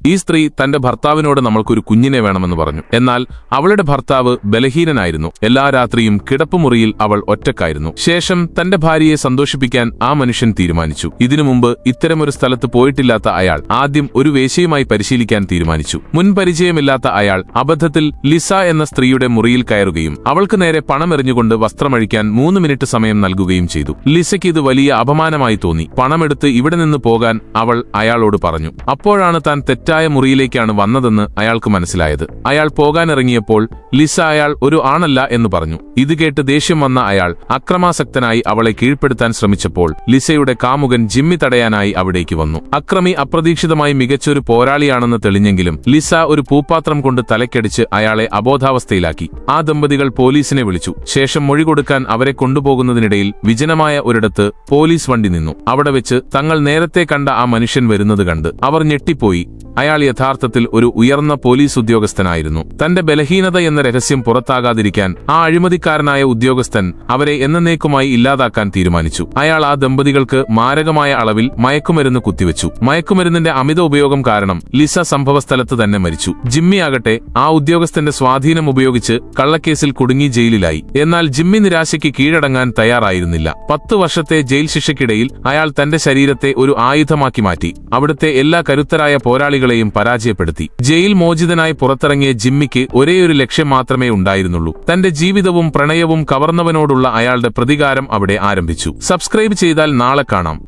ഈ സ്ത്രീ തന്റെ ഭർത്താവിനോട് നമ്മൾക്കൊരു കുഞ്ഞിനെ വേണമെന്ന് പറഞ്ഞു. എന്നാൽ അവളുടെ ഭർത്താവ് ബലഹീനനായിരുന്നു. എല്ലാ രാത്രിയും കിടപ്പുമുറിയിൽ അവൾ ഒറ്റക്കായിരുന്നു. ശേഷം തന്റെ ഭാര്യയെ സന്തോഷിപ്പിക്കാൻ ആ മനുഷ്യൻ തീരുമാനിച്ചു. ഇതിനു മുമ്പ് ഇത്തരമൊരു സ്ഥലത്ത് പോയിട്ടില്ലാത്ത അയാൾ ആദ്യം ഒരു വേശ്യയുമായി പരിശീലിക്കാൻ തീരുമാനിച്ചു. മുൻപരിചയമില്ലാത്ത അയാൾ അബദ്ധത്തിൽ ലിസ എന്ന സ്ത്രീയുടെ മുറിയിൽ കയറുകയും അവൾക്ക് നേരെ പണമെറിഞ്ഞുകൊണ്ട് വസ്ത്രമഴിക്കാൻ 3 മിനിറ്റ് സമയം നൽകുകയും ചെയ്തു. ലിസയ്ക്ക് ഇത് വലിയ അപമാനമായി തോന്നി. പണമെടുത്ത് ഇവിടെ നിന്ന് പോകാൻ അവൾ അയാളോട് പറഞ്ഞു. അപ്പോഴാണ് താൻ തെറ്റായ മുറിയിലേക്കാണ് വന്നതെന്ന് അയാൾക്ക് മനസ്സിലായത്. അയാൾ പോകാനിറങ്ങിയപ്പോൾ ലിസ അയാൾ ഒരു ആണല്ല എന്ന് പറഞ്ഞു. ഇത് കേട്ട് ദേഷ്യം വന്ന അയാൾ അക്രമാസക്തനായി അവളെ കീഴ്പ്പെടുത്താൻ ശ്രമിച്ചപ്പോൾ ലിസയുടെ കാമുകൻ ജിമ്മി തടയാനായി അവിടേക്ക് വന്നു. അക്രമി അപ്രതീക്ഷിതമായി മികച്ചൊരു പോരാളിയാണെന്ന് തെളിഞ്ഞെങ്കിലും ലിസ ഒരു പൂപ്പാത്രം കൊണ്ട് തലക്കടിച്ച് അയാളെ അബോധാവസ്ഥയിലാക്കി. ആ ദമ്പതികൾ പോലീസിനെ വിളിച്ചു. ശേഷം മൊഴി കൊടുക്കാൻ അവരെ കൊണ്ടുപോകുന്നതിനിടയിൽ വിജനമായ ഒരിടത്ത് പോലീസ് വണ്ടി നിന്നു. അവിടെ വെച്ച് തങ്ങൾ നേരത്തെ കണ്ട ആ മനുഷ്യൻ വരുന്നത് കണ്ട് അവർ ഞെട്ടിപ്പോയി. അയാൾ യഥാർത്ഥത്തിൽ ഒരു ഉയർന്ന പോലീസ് ഉദ്യോഗസ്ഥനായിരുന്നു. തന്റെ ബലഹീനത എന്ന രഹസ്യം പുറത്താകാതിരിക്കാൻ ആ അഴിമതിക്കാരനായ ഉദ്യോഗസ്ഥൻ അവരെ എന്നേക്കുമായി ഇല്ലാതാക്കാൻ തീരുമാനിച്ചു. അയാൾ ആ ദമ്പതികൾക്ക് മാരകമായ അളവിൽ മയക്കുമരുന്ന് കുത്തിവെച്ചു. മയക്കുമരുന്നിന്റെ അമിത ഉപയോഗം കാരണം ലിസ സംഭവസ്ഥലത്ത് തന്നെ മരിച്ചു. ജിമ്മി ആകട്ടെ ആ ഉദ്യോഗസ്ഥന്റെ സ്വാധീനം ഉപയോഗിച്ച് കള്ളക്കേസിൽ കുടുങ്ങി ജയിലിലായി. എന്നാൽ ജിമ്മി നിരാശയ്ക്ക് കീഴടങ്ങാൻ തയ്യാറായിരുന്നില്ല. 10 വർഷത്തെ ജയിൽ ശിക്ഷയ്ക്കിടയിൽ അയാൾ തന്റെ ശരീരത്തെ ഒരു ആയുധമാക്കി മാറ്റി. അവിടുത്തെ എല്ലാ കരുത്തരായ പോരാളികളെയും പരാജയപ്പെടുത്തി. ജയിൽ മോചിതനായി പുറത്തിറങ്ങിയ ജിമ്മിക്ക് ഒരേയൊരു ലക്ഷ്യം മാത്രമേ ഉണ്ടായിരുന്നുള്ളൂ. തന്റെ ജീവിതവും പ്രണയവും കവർന്നവനോടുള്ള അയാളുടെ പ്രതികാരം അവിടെ ആരംഭിച്ചു. സബ്സ്ക്രൈബ് ചെയ്താൽ നാളെ കാണാം.